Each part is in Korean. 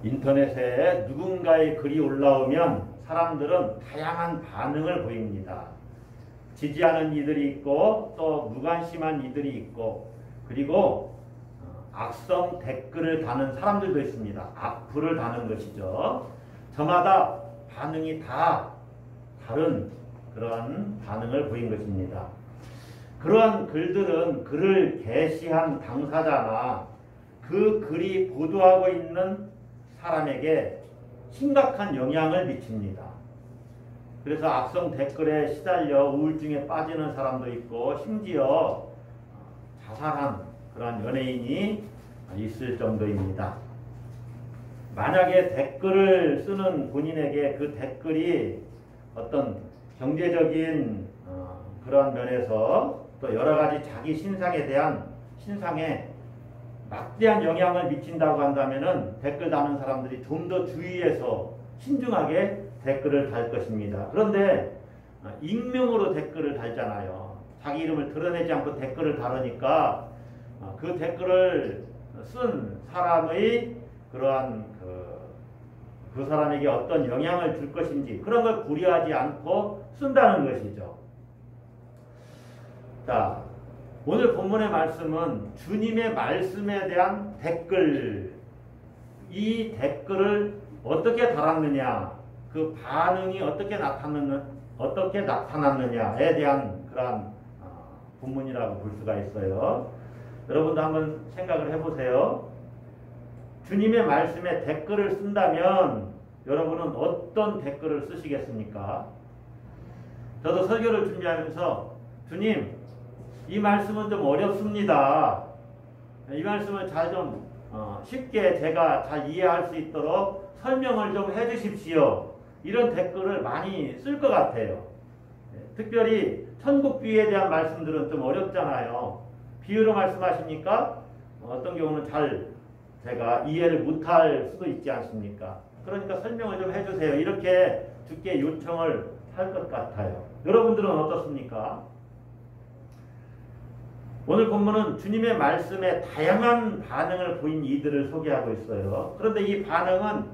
인터넷에 누군가의 글이 올라오면 사람들은 다양한 반응을 보입니다. 지지하는 이들이 있고 또 무관심한 이들이 있고 그리고 악성 댓글을 다는 사람들도 있습니다. 악플을 다는 것이죠. 저마다 반응이 다 다른 그러한 반응을 보인 것입니다. 그러한 글들은 글을 게시한 당사자나 그 글이 보도하고 있는 사람에게 심각한 영향을 미칩니다. 그래서 악성 댓글에 시달려 우울증에 빠지는 사람도 있고 심지어 자살한 그러한 연예인이 있을 정도입니다. 만약에 댓글을 쓰는 본인에게 그 댓글이 어떤 경제적인 그러한 면에서 또 여러 가지 자기 신상에 막대한 영향을 미친다고 한다면은 댓글 다는 사람들이 좀 더 주의해서 신중하게 댓글을 달 것입니다. 그런데 익명으로 댓글을 달잖아요. 자기 이름을 드러내지 않고 댓글을 다르니까 그 댓글을 쓴 사람의 그러한 그 사람에게 어떤 영향을 줄 것인지 그런 걸 고려하지 않고 쓴다는 것이죠. 자, 오늘 본문의 말씀은 주님의 말씀에 대한 댓글, 이 댓글을 어떻게 달았느냐, 그 반응이 어떻게 나타났느냐에 대한 그러한 본문이라고 볼 수가 있어요. 여러분도 한번 생각을 해보세요. 주님의 말씀에 댓글을 쓴다면 여러분은 어떤 댓글을 쓰시겠습니까? 저도 설교를 준비하면서 주님, 이 말씀은 좀 어렵습니다. 이 말씀을 쉽게 제가 잘 이해할 수 있도록 설명을 좀 해주십시오. 이런 댓글을 많이 쓸 것 같아요. 특별히 천국비유에 대한 말씀들은 좀 어렵잖아요. 비유로 말씀하십니까? 어떤 경우는 제가 이해를 못할 수도 있지 않습니까? 그러니까 설명을 좀 해주세요. 이렇게 주께 요청을 할 것 같아요. 여러분들은 어떻습니까? 오늘 본문은 주님의 말씀에 다양한 반응을 보인 이들을 소개하고 있어요. 그런데 이 반응은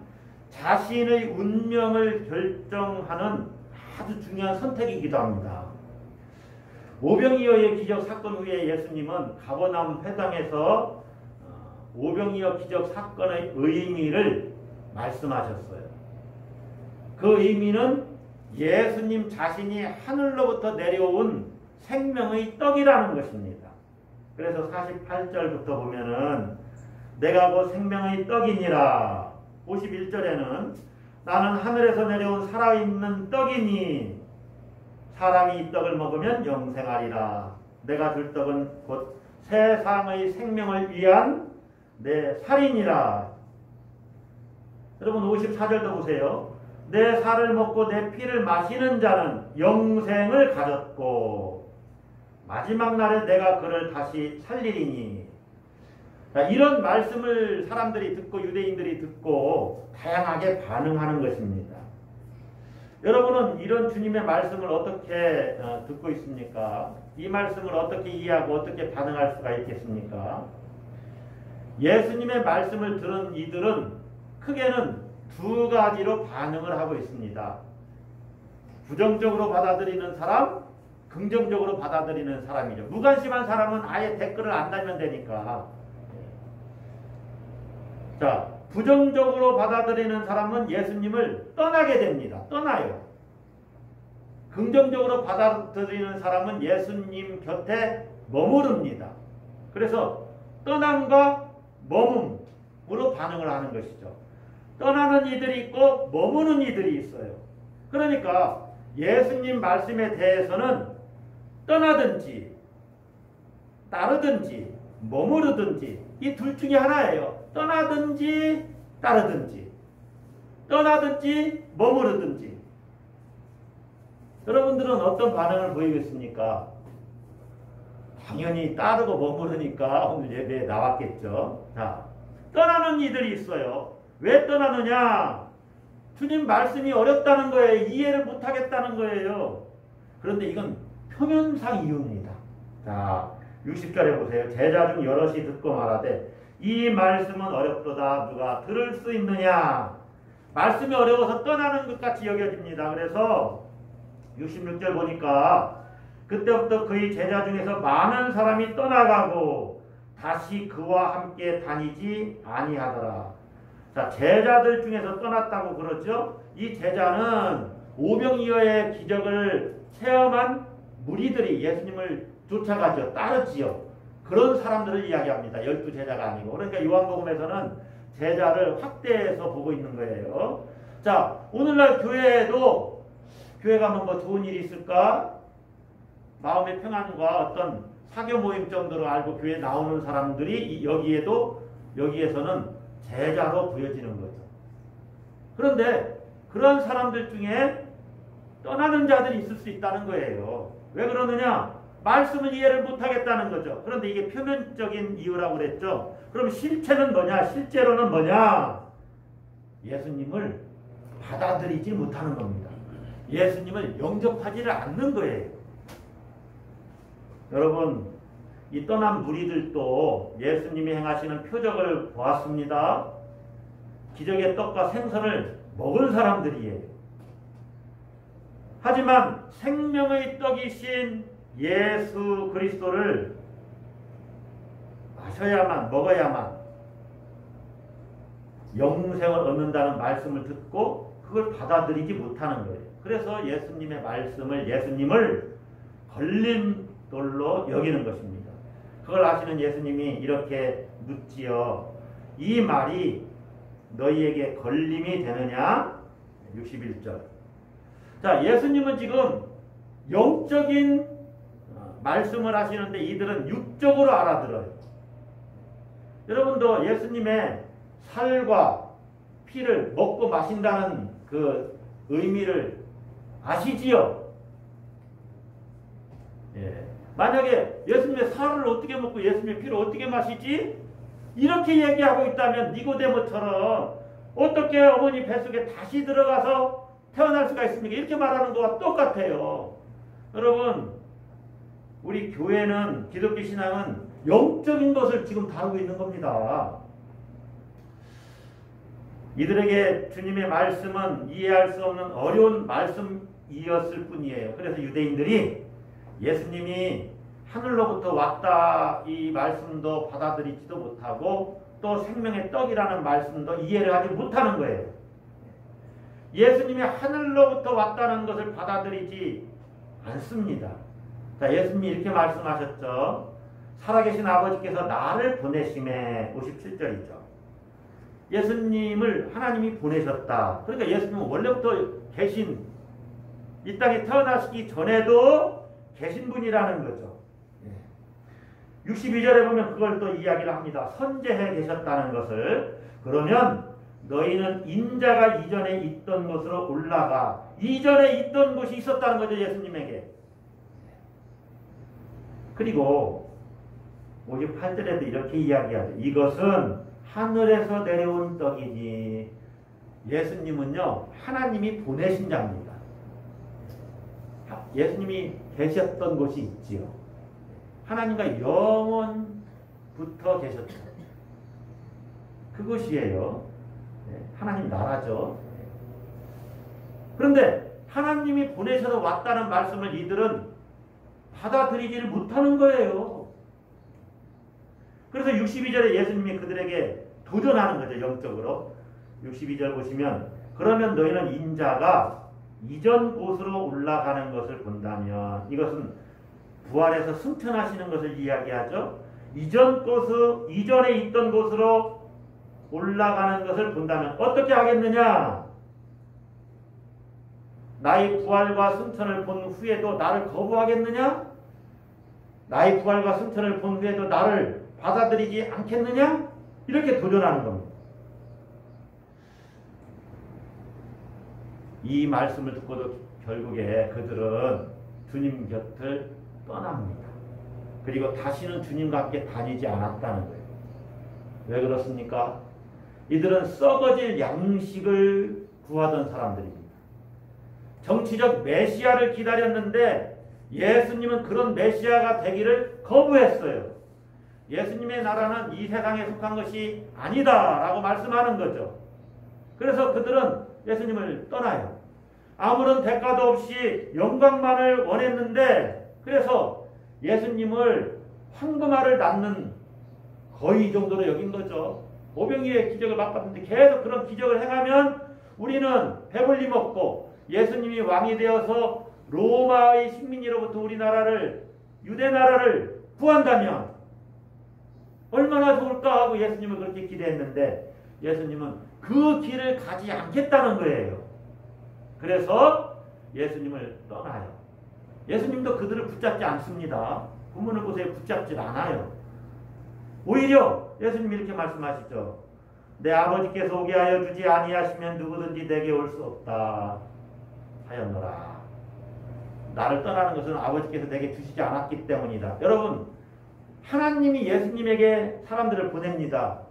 자신의 운명을 결정하는 아주 중요한 선택이기도 합니다. 오병이어의 기적 사건 후에 예수님은 가버나움 회당에서 오병이어 기적 사건의 의미를 말씀하셨어요. 그 의미는 예수님 자신이 하늘로부터 내려온 생명의 떡이라는 것입니다. 그래서 48절부터 보면은 내가 곧 생명의 떡이니라. 51절에는 나는 하늘에서 내려온 살아있는 떡이니 사람이 이 떡을 먹으면 영생하리라. 내가 줄 떡은 곧 세상의 생명을 위한 내 살이니라. 여러분 54절도 보세요. 내 살을 먹고 내 피를 마시는 자는 영생을 가졌고 마지막 날에 내가 그를 다시 살리리니. 자, 이런 말씀을 사람들이 듣고 유대인들이 듣고 다양하게 반응하는 것입니다. 여러분은 이런 주님의 말씀을 어떻게 듣고 있습니까? 이 말씀을 어떻게 이해하고 어떻게 반응할 수가 있겠습니까? 예수님의 말씀을 들은 이들은 크게는 두 가지로 반응을 하고 있습니다. 부정적으로 받아들이는 사람, 긍정적으로 받아들이는 사람이죠. 무관심한 사람은 아예 댓글을 안 달면 되니까. 자, 부정적으로 받아들이는 사람은 예수님을 떠나게 됩니다. 떠나요. 긍정적으로 받아들이는 사람은 예수님 곁에 머무릅니다. 그래서 떠남과 머뭄으로 반응을 하는 것이죠. 떠나는 이들이 있고 머무는 이들이 있어요. 그러니까 예수님 말씀에 대해서는 떠나든지 따르든지 머무르든지 이 둘 중에 하나예요. 떠나든지 따르든지 떠나든지 머무르든지. 여러분들은 어떤 반응을 보이겠습니까? 당연히 따르고 머무르니까 오늘 예배에 나왔겠죠. 자, 떠나는 이들이 있어요. 왜 떠나느냐? 주님 말씀이 어렵다는 거예요. 이해를 못하겠다는 거예요. 그런데 이건 표면상 이유입니다. 자, 60절에 보세요. 제자 중 여럿이 듣고 말하되 이 말씀은 어렵도다. 누가 들을 수 있느냐. 말씀이 어려워서 떠나는 것 같이 여겨집니다. 그래서 66절 보니까 그때부터 그의 제자 중에서 많은 사람이 떠나가고 다시 그와 함께 다니지 아니하더라. 자, 제자들 중에서 떠났다고 그러죠. 이 제자는 오병이어의 기적을 체험한 무리들이 예수님을 쫓아가죠. 따르지요. 그런 사람들을 이야기합니다. 12제자가 아니고. 그러니까 요한복음에서는 제자를 확대해서 보고 있는 거예요. 자, 오늘날 교회에도 교회 가면 뭐 좋은 일이 있을까? 마음의 평안과 어떤 사교 모임 정도로 알고 교회에 나오는 사람들이 여기에서는 제자로 보여지는 거죠. 그런데 그런 사람들 중에 떠나는 자들이 있을 수 있다는 거예요. 왜 그러느냐? 말씀을 이해를 못하겠다는 거죠. 그런데 이게 표면적인 이유라고 그랬죠. 그럼 실체는 뭐냐? 실제로는 뭐냐? 예수님을 받아들이지 못하는 겁니다. 예수님을 영접하지를 않는 거예요. 여러분, 이 떠난 무리들도 예수님이 행하시는 표적을 보았습니다. 기적의 떡과 생선을 먹은 사람들이에요. 하지만 생명의 떡이신 예수 그리스도를 마셔야만, 먹어야만 영생을 얻는다는 말씀을 듣고 그걸 받아들이지 못하는 거예요. 그래서 예수님의 말씀을, 예수님을 걸림돌로 여기는 것입니다. 그걸 아시는 예수님이 이렇게 묻지요. 이 말이 너희에게 걸림이 되느냐? 61절. 자, 예수님은 지금 영적인 말씀을 하시는데 이들은 육적으로 알아들어요. 여러분도 예수님의 살과 피를 먹고 마신다는 그 의미를 아시지요? 예. 만약에 예수님의 살을 어떻게 먹고 예수님의 피를 어떻게 마시지? 이렇게 얘기하고 있다면 니고데모처럼 어떻게 어머니 뱃속에 다시 들어가서 태어날 수가 있습니까? 이렇게 말하는 거와 똑같아요. 여러분, 우리 교회는, 기독교 신앙은 영적인 것을 지금 다루고 있는 겁니다. 이들에게 주님의 말씀은 이해할 수 없는 어려운 말씀이었을 뿐이에요. 그래서 유대인들이 예수님이 하늘로부터 왔다 이 말씀도 받아들이지도 못하고 또 생명의 떡이라는 말씀도 이해를 하지 못하는 거예요. 예수님이 하늘로부터 왔다는 것을 받아들이지 않습니다. 자, 예수님이 이렇게 말씀하셨죠. 살아계신 아버지께서 나를 보내심에 57절이죠. 예수님을 하나님이 보내셨다. 그러니까 예수님은 원래부터 계신, 이 땅에 태어나시기 전에도 계신 분이라는 거죠. 62절에 보면 그걸 또 이야기를 합니다. 선제해 계셨다는 것을. 그러면 너희는 인자가 이전에 있던 곳으로 올라가. 이전에 있던 곳이 있었다는 거죠, 예수님에게. 그리고 58절에도 이렇게 이야기하죠. 이것은 하늘에서 내려온 떡이니. 예수님은요, 하나님이 보내신 자입니다. 예수님이 계셨던 곳이 있지요. 하나님과 영원부터 계셨죠. 그것이에요. 하나님 나라죠. 그런데 하나님이 보내셔서 왔다는 말씀을 이들은 받아들이지를 못하는 거예요. 그래서 62절에 예수님이 그들에게 도전하는 거죠. 영적으로. 62절 보시면 그러면 너희는 인자가 이전 곳으로 올라가는 것을 본다면, 이것은 부활해서 승천하시는 것을 이야기하죠. 이전에 있던 곳으로 올라가는 것을 본다면 어떻게 하겠느냐? 나의 부활과 승천을 본 후에도 나를 거부하겠느냐? 나의 부활과 승천을 본 후에도 나를 받아들이지 않겠느냐? 이렇게 도전하는 겁니다. 이 말씀을 듣고도 결국에 그들은 주님 곁을 떠납니다. 그리고 다시는 주님과 함께 다니지 않았다는 거예요. 왜 그렇습니까? 이들은 썩어질 양식을 구하던 사람들입니다. 정치적 메시아를 기다렸는데 예수님은 그런 메시아가 되기를 거부했어요. 예수님의 나라는 이 세상에 속한 것이 아니다라고 말씀하는 거죠. 그래서 그들은 예수님을 떠나요. 아무런 대가도 없이 영광만을 원했는데, 그래서 예수님을 황금알을 낳는 거의 이 정도로 여긴 거죠. 오병이의 기적을 맛봤는데 계속 그런 기적을 행하면 우리는 배불리 먹고 예수님이 왕이 되어서 로마의 식민지로부터 우리나라를, 유대 나라를 구한다면 얼마나 좋을까 하고 예수님을 그렇게 기대했는데 예수님은 그 길을 가지 않겠다는 거예요. 그래서 예수님을 떠나요. 예수님도 그들을 붙잡지 않습니다. 본문을 보세요. 붙잡질 않아요. 오히려 예수님이 이렇게 말씀하시죠. 내 아버지께서 오게 하여 주지 아니하시면 누구든지 내게 올 수 없다 하였노라. 나를 떠나는 것은 아버지께서 내게 주시지 않았기 때문이다. 여러분, 하나님이 예수님에게 사람들을 보냅니다.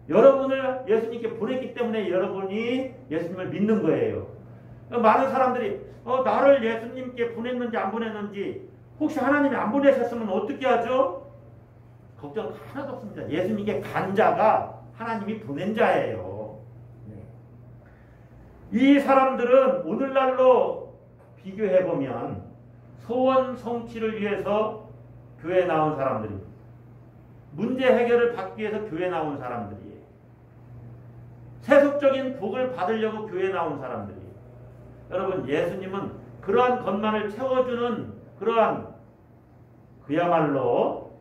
여러분을 예수님께 보냈기 때문에 여러분이 예수님을 믿는 거예요. 많은 사람들이 나를 예수님께 보냈는지 안 보냈는지, 혹시 하나님이 안 보내셨으면 어떻게 하죠? 걱정 하나도 없습니다. 예수님께 간 자가 하나님이 보낸 자예요. 이 사람들은 오늘날로 비교해보면 소원 성취를 위해서 교회에 나온 사람들입니다. 문제 해결을 받기 위해서 교회에 나온 사람들이에요. 세속적인 복을 받으려고 교회에 나온 사람들이에요. 여러분, 예수님은 그러한 것만을 채워주는 그러한 그야말로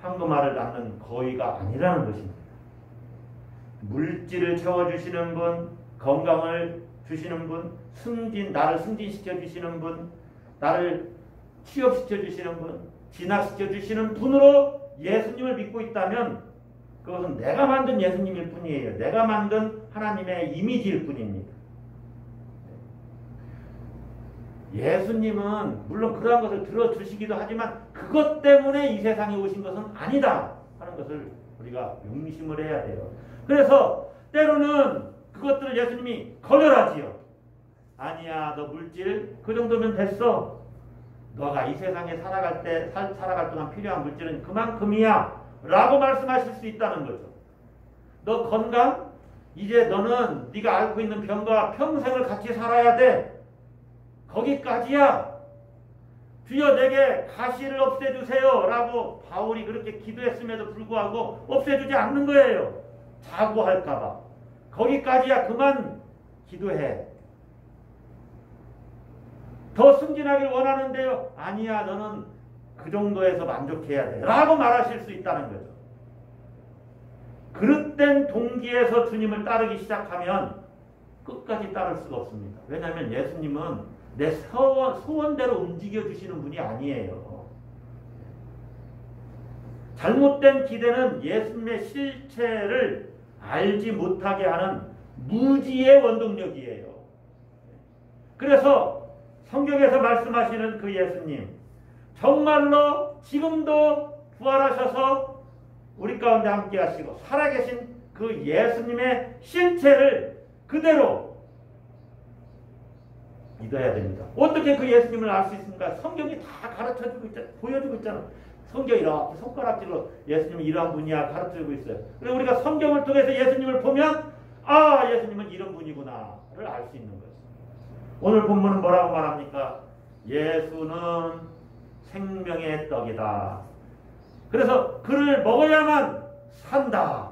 황금알을 낳는 거위가 아니라는 것입니다. 물질을 채워주시는 분, 건강을 주시는 분, 나를 승진시켜 주시는 분, 나를 취업시켜 주시는 분, 진학시켜 주시는 분으로 예수님을 믿고 있다면 그것은 내가 만든 예수님일 뿐이에요. 내가 만든 하나님의 이미지일 뿐입니다. 예수님은 물론 그러한 것을 들어주시기도 하지만 그것 때문에 이 세상에 오신 것은 아니다 하는 것을 우리가 명심을 해야 돼요. 그래서 때로는 그것들을 예수님이 거절하지요. 아니야, 너 물질 그 정도면 됐어. 너가 이 세상에 살아갈 동안 필요한 물질은 그만큼이야 라고 말씀하실 수 있다는 거죠. 너 건강? 이제 너는 네가 앓고 있는 병과 평생을 같이 살아야 돼. 거기까지야. 주여 내게 가시를 없애주세요 라고 바울이 그렇게 기도했음에도 불구하고 없애주지 않는 거예요. 자고할까봐. 거기까지야. 그만 기도해. 더 승진하길 원하는데요. 아니야, 너는 그 정도에서 만족해야 돼 라고 말하실 수 있다는 거죠. 그릇된 동기에서 주님을 따르기 시작하면 끝까지 따를 수가 없습니다. 왜냐하면 예수님은 내 소원대로 움직여주시는 분이 아니에요. 잘못된 기대는 예수님의 실체를 알지 못하게 하는 무지의 원동력이에요. 그래서 성경에서 말씀하시는 그 예수님, 정말로 지금도 부활하셔서 우리 가운데 함께 하시고 살아계신 그 예수님의 실체를 그대로 믿어야 됩니다. 어떻게 그 예수님을 알 수 있습니까? 성경이 다 가르쳐주고 있잖아. 보여주고 있잖아. 성경이 이렇게 손가락질로 예수님은 이러한 분이야 가르쳐주고 있어요. 그래서 우리가 성경을 통해서 예수님을 보면 예수님은 이런 분이구나를 알 수 있는 거죠. 오늘 본문은 뭐라고 말합니까? 예수는 생명의 떡이다. 그래서 그를 먹어야만 산다.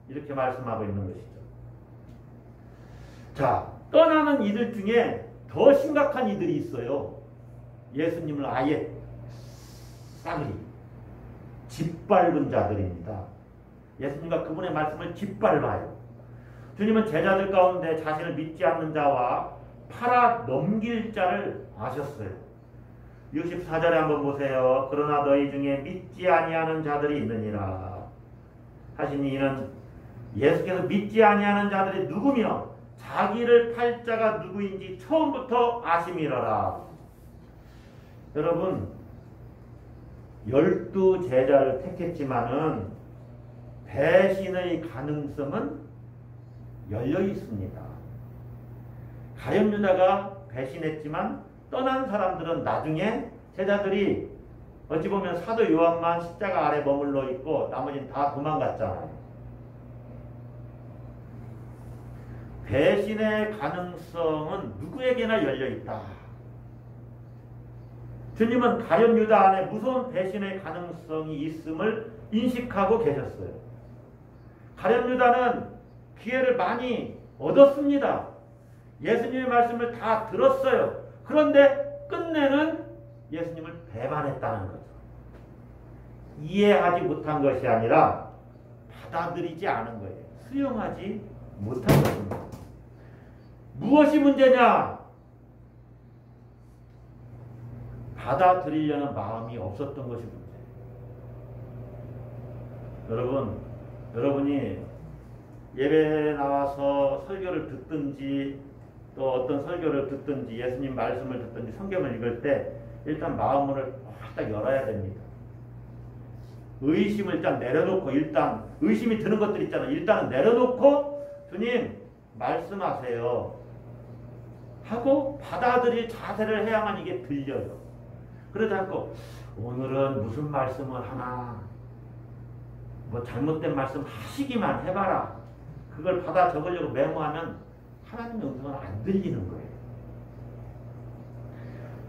이렇게 말씀하고 있는 것이죠. 자, 떠나는 이들 중에 더 심각한 이들이 있어요. 예수님을 아예 싸그리 짓밟은 자들입니다. 예수님과 그분의 말씀을 짓밟아요. 주님은 제자들 가운데 자신을 믿지 않는 자와 팔아 넘길 자를 아셨어요. 64절에 한번 보세요. 그러나 너희 중에 믿지 아니하는 자들이 있느니라 하시니 이는 예수께서 믿지 아니하는 자들이 누구며 자기를 팔 자가 누구인지 처음부터 아심이러라. 여러분, 12 제자를 택했지만은 배신의 가능성은 열려 있습니다. 가룟 유다가 배신했지만 떠난 사람들은 나중에 제자들이 어찌 보면 사도 요한만 십자가 아래 머물러 있고 나머지는 다 도망갔잖아요. 배신의 가능성은 누구에게나 열려있다. 주님은 가룟 유다 안에 무서운 배신의 가능성이 있음을 인식하고 계셨어요. 가룟 유다는 기회를 많이 얻었습니다. 예수님의 말씀을 다 들었어요. 그런데 끝내는 예수님을 배반했다는 거죠. 이해하지 못한 것이 아니라 받아들이지 않은 거예요. 수용하지 못한 것입니다. 무엇이 문제냐? 받아들이려는 마음이 없었던 것이 문제예요. 여러분이 예배에 나와서 설교를 듣든지 또 어떤 설교를 듣든지 예수님 말씀을 듣든지 성경을 읽을 때 일단 마음을 딱 열어야 됩니다. 의심을 일단 내려놓고, 일단 의심이 드는 것들 있잖아요. 일단은 내려놓고 주님 말씀하세요 하고 받아들일 자세를 해야만 이게 들려요. 그러지 않고 오늘은 무슨 말씀을 하나, 뭐 잘못된 말씀 하시기만 해봐라, 그걸 받아 적으려고 메모하면 하나님의 음성은 안 들리는 거예요.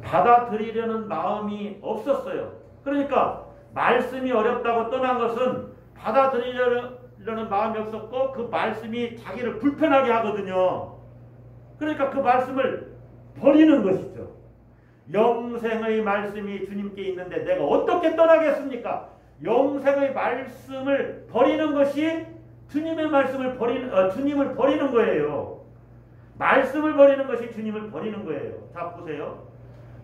받아들이려는 마음이 없었어요. 그러니까 말씀이 어렵다고 떠난 것은 받아들이려는 마음이 없었고 그 말씀이 자기를 불편하게 하거든요. 그러니까 그 말씀을 버리는 것이죠. 영생의 말씀이 주님께 있는데 내가 어떻게 떠나겠습니까? 영생의 말씀을 버리는 것이 주님의 말씀을 주님을 버리는 거예요. 말씀을 버리는 것이 주님을 버리는 거예요. 자, 보세요.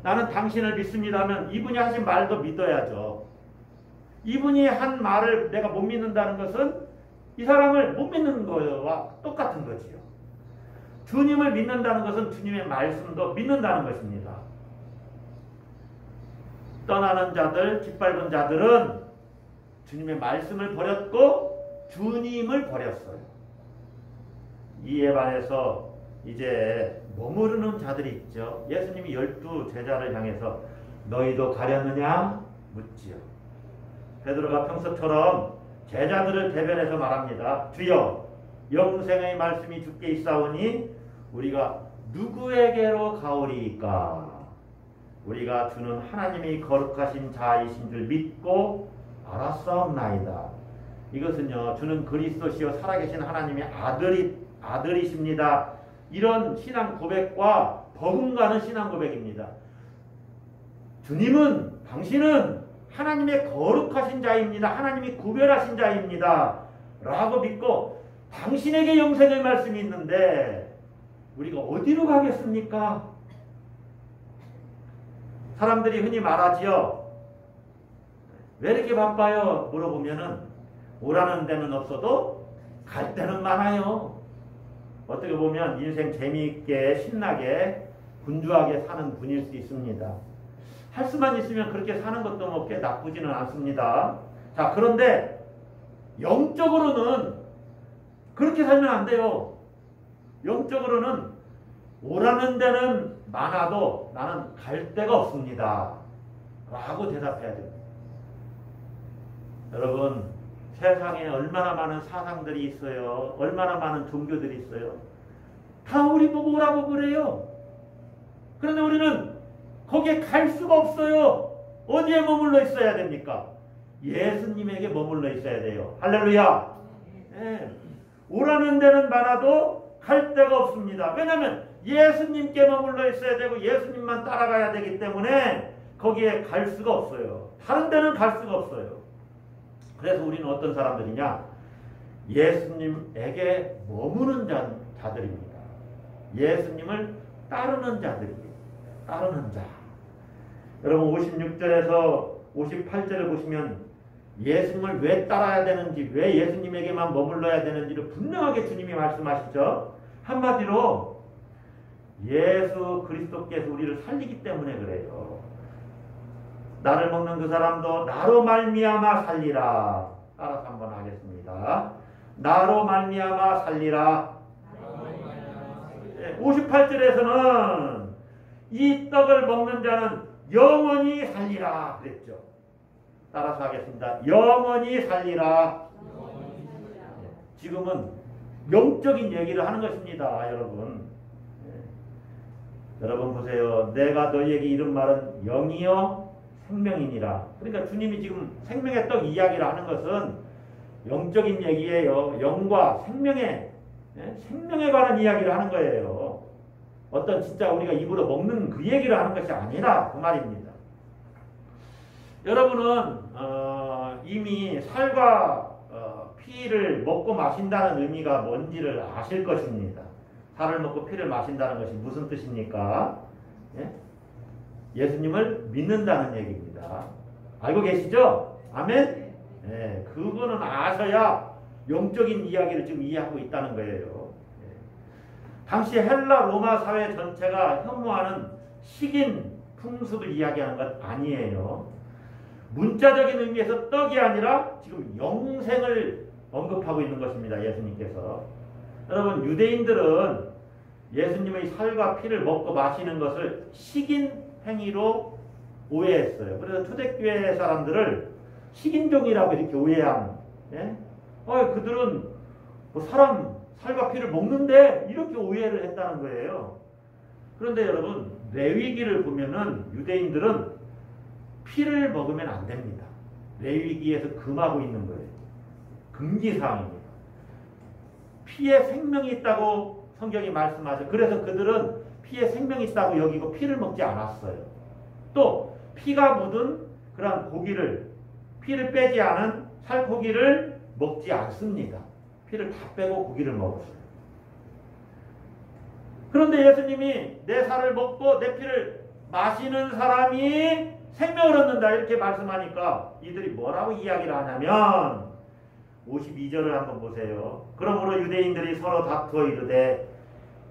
나는 당신을 믿습니다 하면 이분이 하신 말도 믿어야죠. 이분이 한 말을 내가 못 믿는다는 것은 이 사람을 못 믿는 거와 똑같은 거지요. 주님을 믿는다는 것은 주님의 말씀도 믿는다는 것입니다. 떠나는 자들, 짓밟은 자들은 주님의 말씀을 버렸고 주님을 버렸어요. 이에 반해서 이제 머무르는 자들이 있죠. 예수님이 12 제자를 향해서 너희도 가려느냐 묻지요. 베드로가 평소처럼 제자들을 대변해서 말합니다. 주여, 영생의 말씀이 주께 있사오니 우리가 누구에게로 가오리이까? 우리가 주는 하나님이 거룩하신 자이신 줄 믿고 알았사옵나이다. 이것은요, 주는 그리스도시요 살아계신 하나님의 아들이십니다. 이런 신앙 고백과 버금가는 신앙 고백입니다. 주님은, 당신은 하나님의 거룩하신 자입니다. 하나님이 구별하신 자입니다. 라고 믿고 당신에게 영생의 말씀이 있는데 우리가 어디로 가겠습니까? 사람들이 흔히 말하지요. 왜 이렇게 바빠요? 물어보면은 오라는 데는 없어도 갈 데는 많아요. 어떻게 보면 인생 재미있게 신나게 분주하게 사는 분일 수 있습니다. 할 수만 있으면 그렇게 사는 것도 뭐 꽤 나쁘지는 않습니다. 자, 그런데 영적으로는 그렇게 살면 안 돼요. 영적으로는 오라는 데는 많아도 나는 갈 데가 없습니다. 라고 대답해야 됩니다. 여러분, 세상에 얼마나 많은 사상들이 있어요. 얼마나 많은 종교들이 있어요. 다 우리 보고 오라고 그래요. 그런데 우리는 거기에 갈 수가 없어요. 어디에 머물러 있어야 됩니까? 예수님에게 머물러 있어야 돼요. 할렐루야. 네. 오라는 데는 많아도 갈 데가 없습니다. 왜냐하면 예수님께 머물러 있어야 되고 예수님만 따라가야 되기 때문에 거기에 갈 수가 없어요. 다른 데는 갈 수가 없어요. 그래서 우리는 어떤 사람들이냐? 예수님에게 머무는 자들입니다. 예수님을 따르는 자들이에요. 따르는 자. 여러분 56절에서 58절을 보시면 예수님을 왜 따라야 되는지, 왜 예수님에게만 머물러야 되는지를 분명하게 주님이 말씀하시죠. 한마디로 예수 그리스도께서 우리를 살리기 때문에 그래요. 나를 먹는 그 사람도 나로 말미암아 살리라. 따라서 한번 하겠습니다. 나로 말미암아 살리라. 58절에서는 이 떡을 먹는 자는 영원히 살리라 그랬죠. 따라서 하겠습니다. 영원히 살리라. 지금은 영적인 얘기를 하는 것입니다, 여러분. 여러분 보세요. 내가 너희에게 이른 말은 영이요 생명이니라. 그러니까 주님이 지금 생명의 떡 이야기를 하는 것은 영적인 얘기예요. 영과 생명에 관한 이야기를 하는 거예요. 어떤 진짜 우리가 입으로 먹는 그 얘기를 하는 것이 아니라 그 말입니다. 여러분은 이미 살과 피를 먹고 마신다는 의미가 뭔지를 아실 것입니다. 살을 먹고 피를 마신다는 것이 무슨 뜻입니까? 예수님을 믿는다는 얘기입니다. 알고 계시죠? 아멘? 네, 그거는 아셔야 영적인 이야기를 지금 이해하고 있다는 거예요. 당시 헬라 로마 사회 전체가 혐오하는 식인 풍습을 이야기하는 것 아니에요. 문자적인 의미에서 떡이 아니라 지금 영생을 언급하고 있는 것입니다. 예수님께서. 여러분 유대인들은 예수님의 살과 피를 먹고 마시는 것을 식인 행위로 오해했어요. 그래서 초대교회 사람들을 식인종이라고 이렇게 오해한. 그들은 뭐 사람 살과 피를 먹는데 이렇게 오해를 했다는 거예요. 그런데 여러분 레위기를 보면은 유대인들은 피를 먹으면 안 됩니다. 레위기에서 금하고 있는 거예요. 금기사항입니다. 피에 생명이 있다고 성경이 말씀하죠. 그래서 그들은 피에 생명이 있다고 여기고 피를 먹지 않았어요. 또 피가 묻은 그런 고기를 피를 빼지 않은 살코기를 먹지 않습니다. 피를 다 빼고 고기를 먹었어요. 그런데 예수님이 내 살을 먹고 내 피를 마시는 사람이 생명을 얻는다 이렇게 말씀하니까 이들이 뭐라고 이야기를 하냐면 52절을 한번 보세요. 그러므로 유대인들이 서로 다투어 이르되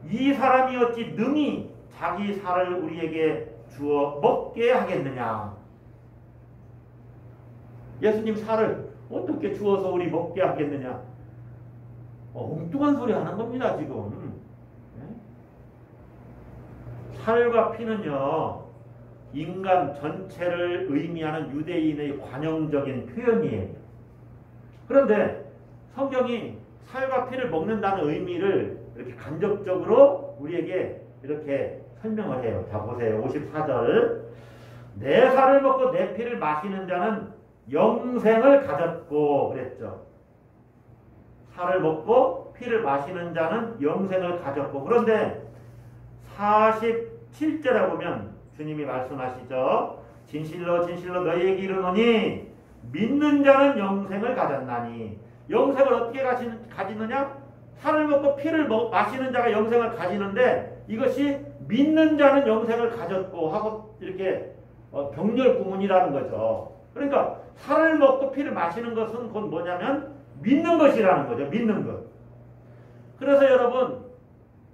이 사람이 어찌 능히 자기 살을 우리에게 주어 먹게 하겠느냐. 예수님 살을 어떻게 주어서 우리 먹게 하겠느냐. 엉뚱한 소리 하는 겁니다 지금. 살과 피는요 인간 전체를 의미하는 유대인의 관용적인 표현이에요. 그런데 성경이 살과 피를 먹는다는 의미를 이렇게 간접적으로 우리에게 이렇게 설명을 해요. 자 보세요. 54절 내 살을 먹고 내 피를 마시는 자는 영생을 가졌고 그랬죠. 살을 먹고 피를 마시는 자는 영생을 가졌고 그런데 47절에 보면 주님이 말씀하시죠. 진실로 진실로 너희에게 이르노니 믿는 자는 영생을 가졌나니. 영생을 어떻게 가지느냐? 살을 먹고 피를 마시는 자가 영생을 가지는데 이것이 믿는 자는 영생을 가졌고 하고 이렇게 병렬 구문이라는 거죠. 그러니까 살을 먹고 피를 마시는 것은 곧 뭐냐면 믿는 것이라는 거죠. 믿는 것. 그래서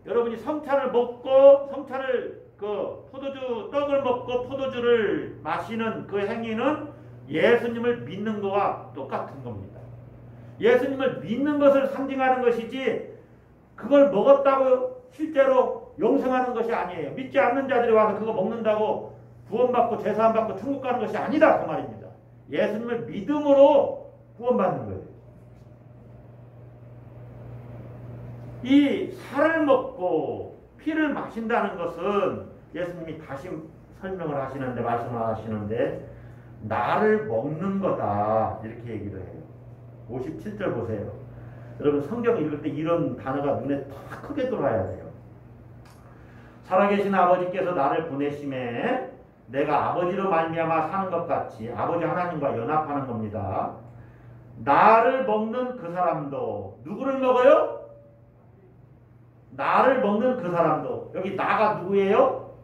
여러분이 성찬을 먹고 성찬을 떡을 먹고 포도주를 마시는 그 행위는 예수님을 믿는 것과 똑같은 겁니다. 예수님을 믿는 것을 상징하는 것이지 그걸 먹었다고 실제로 영생하는 것이 아니에요. 믿지 않는 자들이 와서 그거 먹는다고 구원받고 제사함받고 천국 가는 것이 아니다 그 말입니다. 예수님을 믿음으로 구원받는 거예요. 이 살을 먹고 피를 마신다는 것은 예수님이 다시 설명을 하시는데 말씀을 하시는데 나를 먹는 거다 이렇게 얘기를 해요. 57절 보세요. 여러분 성경 읽을 때 이런 단어가 눈에 다 크게 들어와야 돼요. 살아계신 아버지께서 나를 보내심에 내가 아버지로 말미암아 사는 것 같이 아버지 하나님과 연합하는 겁니다. 나를 먹는 그 사람도 누구를 먹어요? 나를 먹는 그 사람도. 여기 나가 누구예요?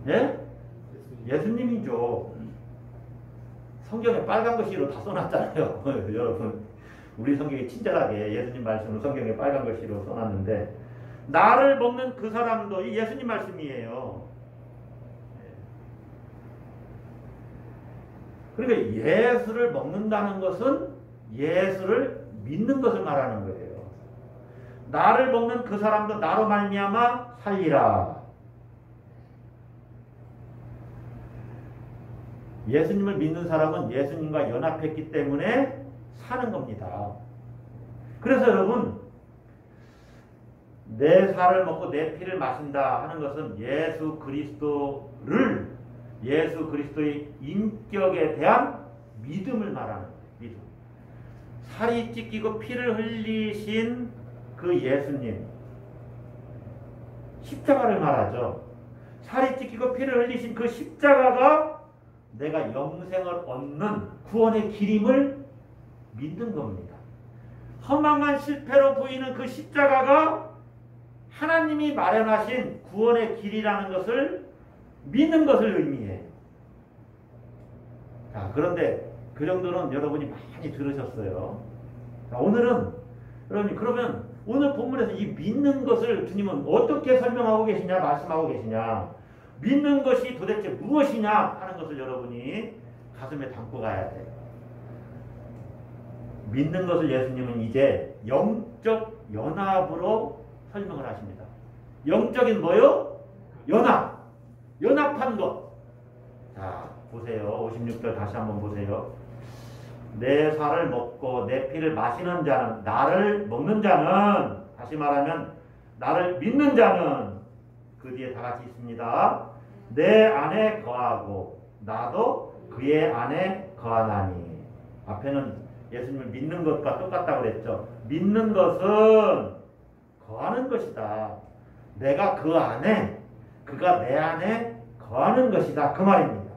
예? 예수님이죠. 성경에 빨간 글씨로 다 써놨잖아요. 여러분 우리 성경이 친절하게 예수님 말씀으로 성경에 빨간 글씨로 써놨는데 나를 먹는 그 사람도 이 예수님 말씀이에요. 그러니까 예수를 먹는다는 것은 예수를 믿는 것을 말하는 거예요. 나를 먹는 그 사람도 나로 말미암아 살리라. 예수님을 믿는 사람은 예수님과 연합했기 때문에 사는 겁니다. 그래서 여러분, 내 살을 먹고 내 피를 마신다 하는 것은 예수 그리스도의 인격에 대한 믿음을 말하는 거예요. 믿음. 살이 찢기고 피를 흘리신 그 예수님, 십자가를 말하죠. 살이 찢기고 피를 흘리신 그 십자가가 내가 영생을 얻는 구원의 길임을 믿는 겁니다. 허망한 실패로 보이는 그 십자가가 하나님이 마련하신 구원의 길이라는 것을 믿는 것을 의미해요. 자, 그런데 그 정도는 여러분이 많이 들으셨어요. 자, 오늘은 여러분이 그러면 오늘 본문에서 이 믿는 것을 주님은 어떻게 설명하고 계시냐, 말씀하고 계시냐, 믿는 것이 도대체 무엇이냐 하는 것을 여러분이 가슴에 담고 가야 돼요. 믿는 것을 예수님은 이제 영적 연합으로 설명을 하십니다. 영적인 뭐요? 연합. 연합한 것. 자, 보세요. 56절 다시 한번 보세요. 내 살을 먹고 내 피를 마시는 자는, 나를 먹는 자는, 다시 말하면 나를 믿는 자는, 그 뒤에 다 같이 있습니다. 내 안에 거하고 나도 그의 안에 거하나니. 앞에는 예수님을 믿는 것과 똑같다고 그랬죠. 믿는 것은 거하는 것이다. 내가 그 안에, 그가 내 안에 거하는 것이다. 그 말입니다.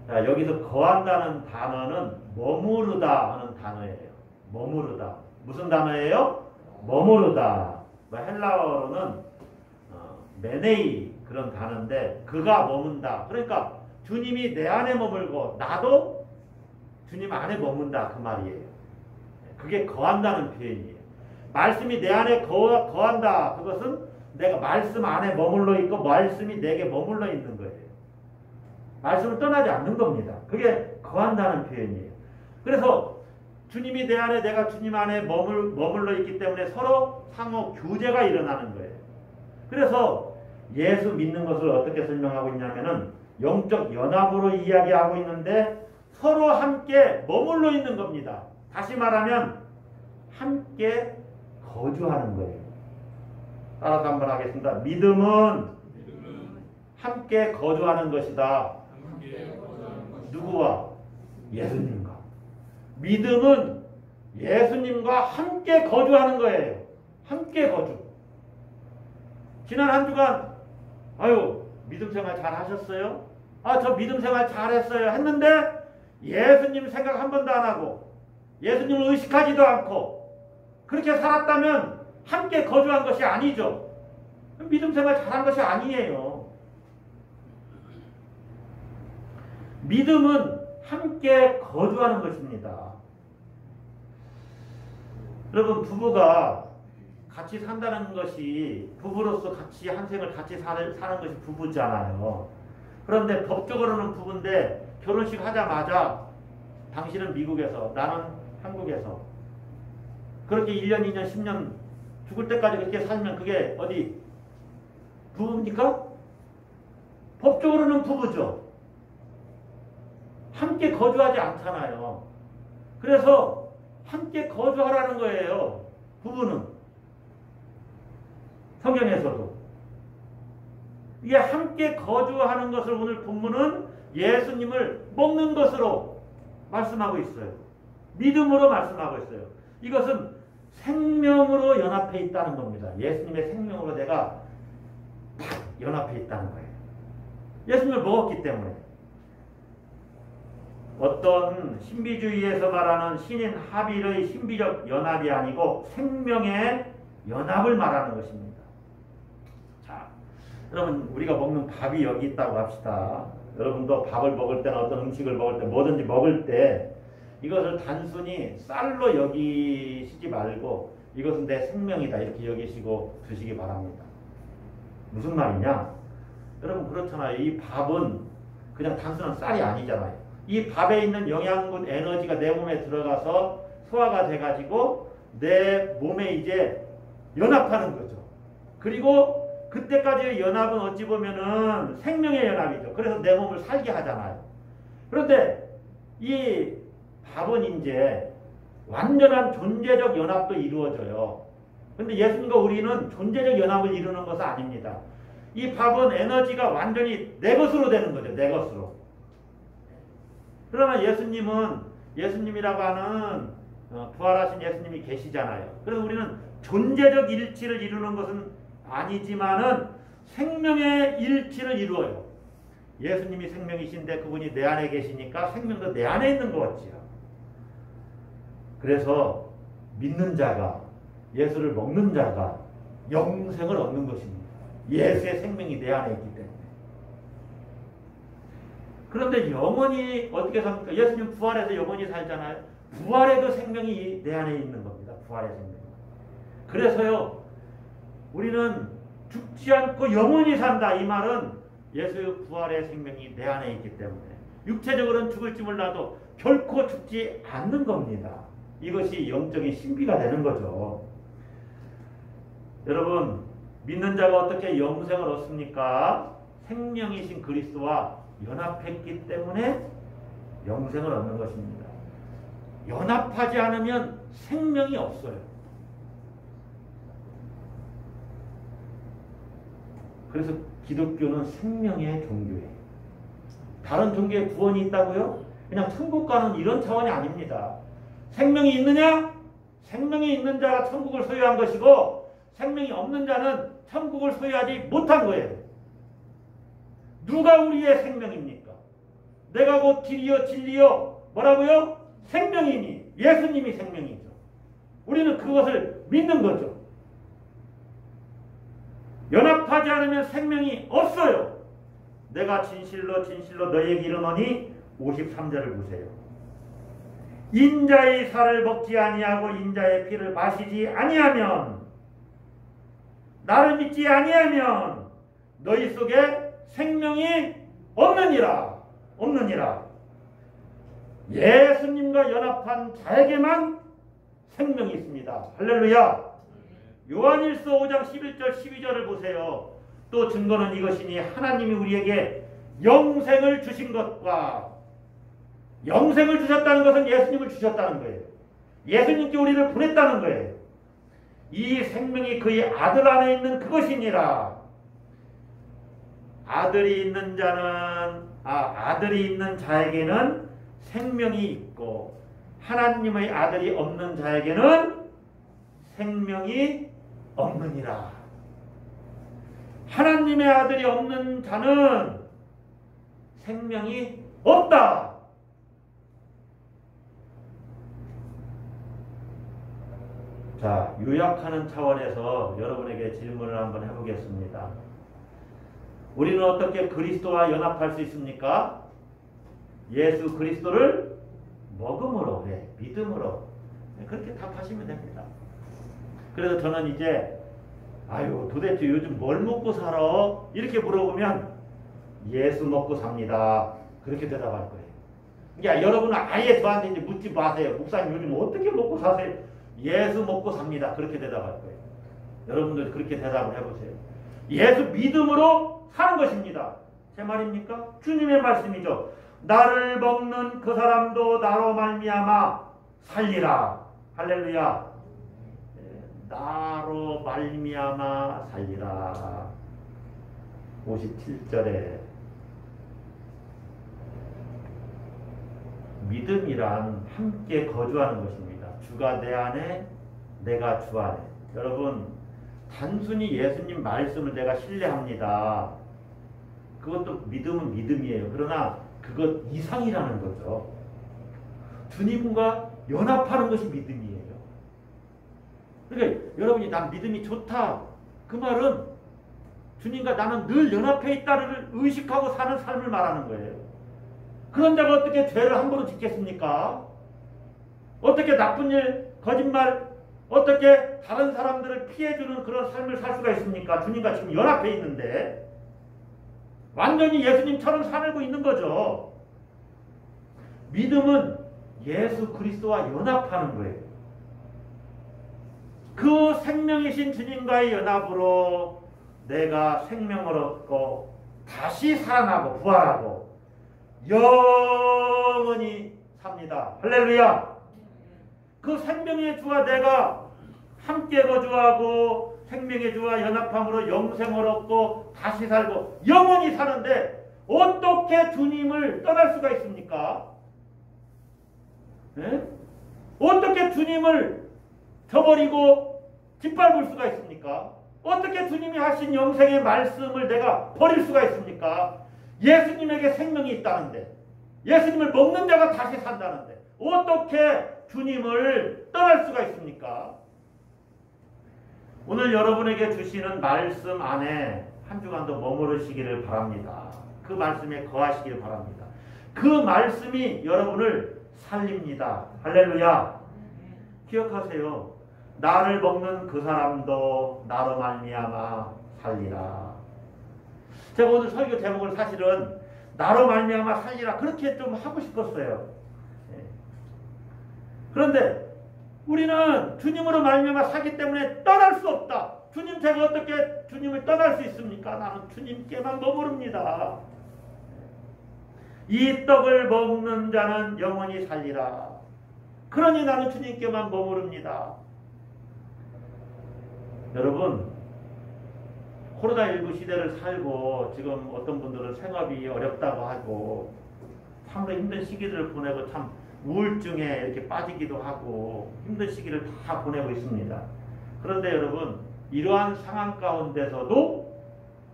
자, 여기서 거한다는 단어는 머무르다 하는 단어예요. 머무르다. 무슨 단어예요? 머무르다. 헬라어로는 메네이 그런 단어인데, 그가 머문다. 그러니까 주님이 내 안에 머물고 나도 주님 안에 머문다. 그 말이에요. 그게 거한다는 표현이에요. 말씀이 내 안에 거한다. 그것은 내가 말씀 안에 머물러 있고 말씀이 내게 머물러 있는 거예요. 말씀을 떠나지 않는 겁니다. 그게 거한다는 표현이에요. 그래서 주님이 내 안에, 내가 주님 안에 머물러 있기 때문에 서로 상호 교제가 일어나는 거예요. 그래서 예수 믿는 것을 어떻게 설명하고 있냐면은 영적 연합으로 이야기하고 있는데 서로 함께 머물러 있는 겁니다. 다시 말하면 함께 거주하는 거예요. 따라서 한번 하겠습니다. 믿음은 함께 거주하는 것이다. 누구와? 예수님과. 믿음은 예수님과 함께 거주하는 거예요. 함께 거주. 지난 한 주간 믿음 생활 잘 하셨어요? 저 믿음 생활 잘 했어요. 했는데 예수님 생각 한 번도 안 하고 예수님을 의식하지도 않고 그렇게 살았다면 함께 거주한 것이 아니죠. 믿음 생활 잘한 것이 아니에요. 믿음은 함께 거주하는 것입니다. 여러분, 부부가 같이 산다는 것이, 부부로서 같이 한 생을 같이 사는 것이 부부잖아요. 그런데 법적으로는 부부인데 결혼식 하자마자 당신은 미국에서 나는 한국에서 그렇게 1년, 2년, 10년 죽을 때까지 그렇게 살면 그게 어디 부부입니까? 법적으로는 부부죠. 함께 거주하지 않잖아요. 그래서 함께 거주하라는 거예요. 부부는. 성경에서도. 이게 함께 거주하는 것을 오늘 본문은 예수님을 먹는 것으로 말씀하고 있어요. 믿음으로 말씀하고 있어요. 이것은 생명으로 연합해 있다는 겁니다. 예수님의 생명으로 내가 딱 연합해 있다는 거예요. 예수님을 먹었기 때문에. 어떤 신비주의에서 말하는 신인 합일의 신비적 연합이 아니고 생명의 연합을 말하는 것입니다. 자, 여러분, 우리가 먹는 밥이 여기 있다고 합시다. 여러분도 밥을 먹을 때나 어떤 음식을 먹을 때, 뭐든지 먹을 때 이것을 단순히 쌀로 여기시지 말고 이것은 내 생명이다 이렇게 여기시고 드시기 바랍니다. 무슨 말이냐? 여러분, 그렇잖아요. 이 밥은 그냥 단순한 쌀이 아니잖아요. 이 밥에 있는 영양분, 에너지가 내 몸에 들어가서 소화가 돼가지고 내 몸에 이제 연합하는 거죠. 그리고 그때까지의 연합은 어찌 보면은 생명의 연합이죠. 그래서 내 몸을 살게 하잖아요. 그런데 이 밥은 이제 완전한 존재적 연합도 이루어져요. 근데 예수님과 우리는 존재적 연합을 이루는 것은 아닙니다. 이 밥은 에너지가 완전히 내 것으로 되는 거죠. 내 것으로. 그러나 예수님이라고 하는 부활하신 예수님이 계시잖아요. 그래서 우리는 존재적 일치를 이루는 것은 아니지만은 생명의 일치를 이루어요. 예수님이 생명이신데 그분이 내 안에 계시니까 생명도 내 안에 있는 것 같지요. 그래서 믿는 자가, 예수를 먹는 자가 영생을 얻는 것입니다. 예수의 생명이 내 안에 있기 때문에. 그런데 영원히 어떻게 삽니까? 예수님 부활해서 영원히 살잖아요. 부활에도 생명이 내 안에 있는 겁니다. 부활의 생명. 그래서요, 우리는 죽지 않고 영원히 산다. 이 말은 예수의 부활의 생명이 내 안에 있기 때문에 육체적으로는 죽을지 몰라도 결코 죽지 않는 겁니다. 이것이 영적인 신비가 되는 거죠. 여러분, 믿는 자가 어떻게 영생을 얻습니까? 생명이신 그리스도와 연합했기 때문에 영생을 얻는 것입니다. 연합하지 않으면 생명이 없어요. 그래서 기독교는 생명의 종교예요. 다른 종교에 구원이 있다고요? 그냥 천국 가는 이런 차원이 아닙니다. 생명이 있느냐? 생명이 있는 자가 천국을 소유한 것이고 생명이 없는 자는 천국을 소유하지 못한 거예요. 누가 우리의 생명입니까? 내가 곧 길이요 진리요 뭐라고요? 생명이니 예수님이 생명이죠. 우리는 그것을 믿는 거죠. 연합하지 않으면 생명이 없어요. 내가 진실로 진실로 너희에게 이르노니 53절을 보세요. 인자의 살을 먹지 아니하고 인자의 피를 마시지 아니하면 나를 믿지 아니하면 너희 속에 생명이 없느니라. 예수님과 연합한 자에게만 생명이 있습니다. 할렐루야. 요한일서 5장 11절 12절을 보세요. 또 증거는 이것이니 하나님이 우리에게 영생을 주신 것과 영생을 주셨다는 것은 예수님을 주셨다는 거예요. 예수님께 우리를 보냈다는 거예요. 이 생명이 그의 아들 안에 있는 그것이니라. 아들이 있는 자에게는 생명이 있고 하나님의 아들이 없는 자에게는 생명이 없느니라. 하나님의 아들이 없는 자는 생명이 없다. 자, 요약하는 차원에서 여러분에게 질문을 한번 해보겠습니다. 우리는 어떻게 그리스도와 연합할 수 있습니까? 예수 그리스도를 먹음으로, 믿음으로. 그렇게 답하시면 됩니다. 그래서 저는 이제 도대체 요즘 뭘 먹고 살아? 이렇게 물어보면 예수 먹고 삽니다. 그렇게 대답할 거예요. 그러니까 여러분은 아예 저한테 이제 묻지 마세요. 목사님 요즘 어떻게 먹고 사세요? 예수 먹고 삽니다. 그렇게 대답할 거예요. 여러분들 그렇게 대답을 해보세요. 예수 믿음으로 사는 것입니다. 제 말입니까? 주님의 말씀이죠. 나를 먹는 그 사람도 나로 말미암아 살리라. 할렐루야. 나로 말미암아 살리라. 57절에 믿음이란 함께 거주하는 것입니다. 주가 내 안에, 내가 주 안에. 여러분, 단순히 예수님 말씀을 내가 신뢰합니다. 그것도 믿음은 믿음이에요. 그러나 그것 이상이라는 거죠. 주님과 연합하는 것이 믿음이에요. 그러니까 여러분이 난 믿음이 좋다. 그 말은 주님과 나는 늘 연합해 있다를 의식하고 사는 삶을 말하는 거예요. 그런 자가 어떻게 죄를 함부로 짓겠습니까? 어떻게 나쁜 일, 거짓말, 어떻게 다른 사람들을 피해주는 그런 삶을 살 수가 있습니까? 주님과 지금 연합해 있는데 완전히 예수님처럼 살고 있는 거죠. 믿음은 예수 그리스도와 연합하는 거예요. 그 생명이신 주님과의 연합으로 내가 생명을 얻고 다시 살아나고 부활하고 영원히 삽니다. 할렐루야. 그 생명의 주와 내가 함께 거주하고 생명의 주와 연합함으로 영생을 얻고 다시 살고 영원히 사는데 어떻게 주님을 떠날 수가 있습니까? 네? 어떻게 주님을 저버리고 짓밟을 수가 있습니까? 어떻게 주님이 하신 영생의 말씀을 내가 버릴 수가 있습니까? 예수님에게 생명이 있다는데, 예수님을 먹는 자가 다시 산다는데 어떻게 주님을 떠날 수가 있습니까? 오늘 여러분에게 주시는 말씀 안에 한 주간도 머무르시기를 바랍니다. 그 말씀에 거하시기를 바랍니다. 그 말씀이 여러분을 살립니다. 할렐루야. 기억하세요. 나를 먹는 그 사람도 나로 말미암아 살리라. 제가 오늘 설교 제목을 사실은 나로 말미암아 살리라 그렇게 좀 하고 싶었어요. 그런데 우리는 주님으로 말미암아 살기 때문에 떠날 수 없다. 주님, 제가 어떻게 주님을 떠날 수 있습니까? 나는 주님께만 머무릅니다. 이 떡을 먹는 자는 영원히 살리라. 그러니 나는 주님께만 머무릅니다. 여러분, 코로나19 시대를 살고 지금 어떤 분들은 생업이 어렵다고 하고 참으로 힘든 시기들을 보내고 참 우울증에 이렇게 빠지기도 하고 힘든 시기를 다 보내고 있습니다. 그런데 여러분, 이러한 상황 가운데서도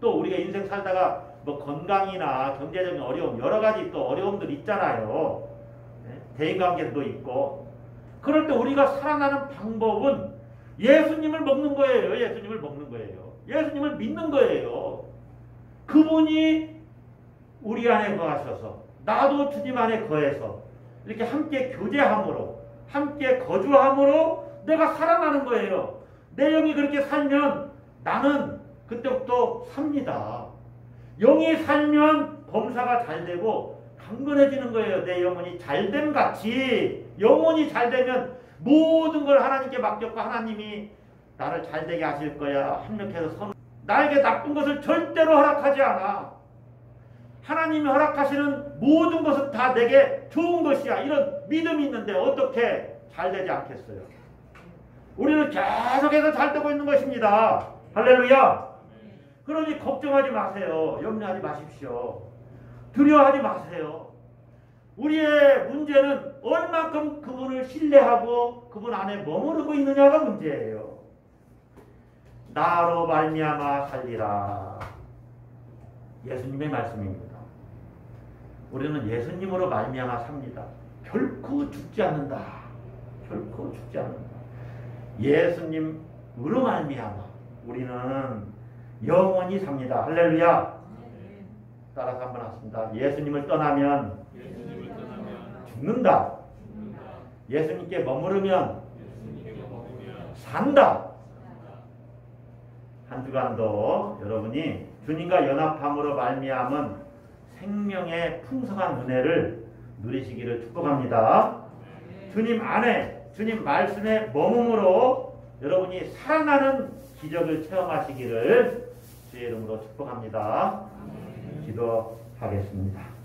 또 우리가 인생 살다가 뭐 건강이나 경제적인 어려움, 여러 가지 또 어려움들 있잖아요. 대인관계도 있고. 그럴 때 우리가 살아나는 방법은 예수님을 먹는 거예요. 예수님을 먹는 거예요. 예수님을 믿는 거예요. 그분이 우리 안에 거하셔서 나도 주님 안에 거해서 이렇게 함께 교제함으로 함께 거주함으로 내가 살아나는 거예요. 내 영이 그렇게 살면 나는 그때부터 삽니다. 영이 살면 범사가 잘 되고 강건해지는 거예요. 내 영혼이 잘됨 같이 영혼이 잘 되면 모든 걸 하나님께 맡겼고 하나님이 나를 잘되게 하실 거야. 합력해서 나에게 나쁜 것을 절대로 허락하지 않아. 하나님이 허락하시는 모든 것은 다 내게 좋은 것이야. 이런 믿음이 있는데 어떻게 잘되지 않겠어요? 우리는 계속해서 잘되고 있는 것입니다. 할렐루야. 그러니 걱정하지 마세요. 염려하지 마십시오. 두려워하지 마세요. 우리의 문제는 얼마큼 그분을 신뢰하고 그분 안에 머무르고 있느냐가 문제예요. 나로 말미암아 살리라. 예수님의 말씀입니다. 우리는 예수님으로 말미암아 삽니다. 결코 죽지 않는다. 결코 죽지 않는다. 예수님으로 말미암아 우리는 영원히 삽니다. 할렐루야. 따라서 한번 하겠습니다. 예수님을 떠나면 죽는다. 예수님께 머무르면 산다. 한 주간도 여러분이 주님과 연합함으로 말미암은 생명의 풍성한 은혜를 누리시기를 축복합니다. 주님 안에 주님 말씀에 머금으로 여러분이 살아나는 기적을 체험하시기를 주의 이름으로 축복합니다. 기도하겠습니다.